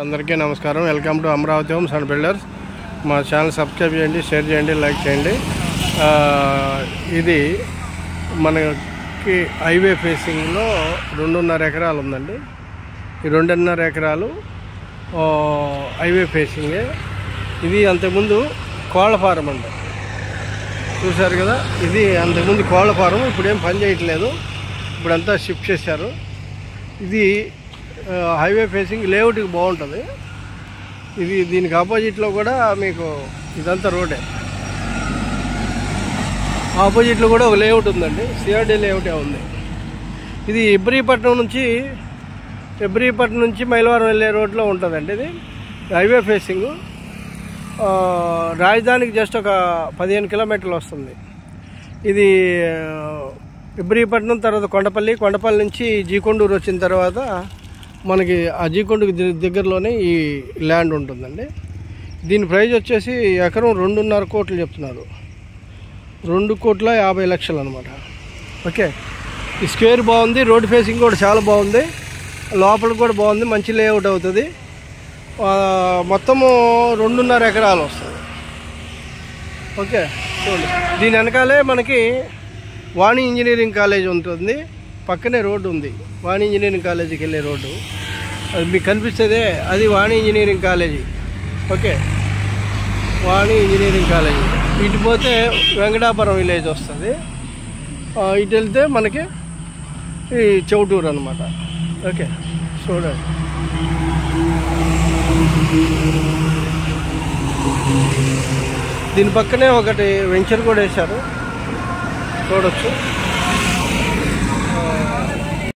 అందరికీ నమస్కారం. Welcome to Amaravati homes and builders. మా ఛానల్ సబ్స్క్రైబ్ చేయండి, షేర్ చేయండి, లైక్ చేయండి. ఇది మనకి హైవే ఫేసింగ్లో 2.5 ఎకరాలు ఉందండి. ఈ 2.5 ఎకరాలు హైవే ఫేసింగే. ఇది అంతకుముందు కోళ్ళ ఫారం అండి, చూశారు కదా. ఇది అంతకుముందు కోళ్ళ ఫారం, ఇప్పుడేం పని చేయట్లేదు, ఇప్పుడంతా షిఫ్ట్ చేశారు. ఇది హైవే ఫేసింగ్ లేఅవుట్కి బాగుంటుంది. ఇది దీనికి ఆపోజిట్లో కూడా మీకు ఇదంతా రోడ్డే. ఆపోజిట్లో కూడా ఒక లేఅవుట్ ఉందండి, సిఆర్డీ లేఅవుటే ఉంది. ఇది ఇబ్రహీపట్నం నుంచి మైలవరం వెళ్ళే రోడ్లో ఉంటుందండి. ఇది హైవే ఫేసింగ్. రాజధానికి జస్ట్ ఒక 15 కిలోమీటర్లు వస్తుంది. ఇది ఇబ్రహీపట్నం తర్వాత కొండపల్లి నుంచి జీకొండూరు వచ్చిన తర్వాత మనకి ఆ జీకొండూరు దగ్గరలోనే ఈ ల్యాండ్ ఉంటుందండి. దీని ప్రైస్ వచ్చేసి ఎకరం 2.5 కోట్లు చెప్తున్నారు. 2,50,00,000 అనమాట. ఓకే, ఈ స్క్వేర్ బాగుంది, రోడ్ ఫేసింగ్ కూడా చాలా బాగుంది, లోపల కూడా బాగుంది, మంచి లేఅవుట్ అవుతుంది. మొత్తము 2.5 ఎకరాలు వస్తుంది. ఓకే, చూడండి. దీని వెనకాలే మనకి వాణి ఇంజనీరింగ్ కాలేజ్ ఉంటుంది, పక్కనే రోడ్డు ఉంది. వాణి ఇంజనీరింగ్ కాలేజీకి వెళ్ళే రోడ్డు అది మీకు కనిపిస్తుంది, అది వాణి ఇంజనీరింగ్ కాలేజీ. ఓకే, వాణి ఇంజనీరింగ్ కాలేజీ. ఇటు పోతే వెంకటాపురం విలేజ్ వస్తుంది, ఇటు వెళ్తే మనకి ఈ చౌటూరు అనమాట. ఓకే, చూడండి. దీని పక్కనే ఒకటి వెంచర్ కూడా వేశారు, చూడొచ్చు.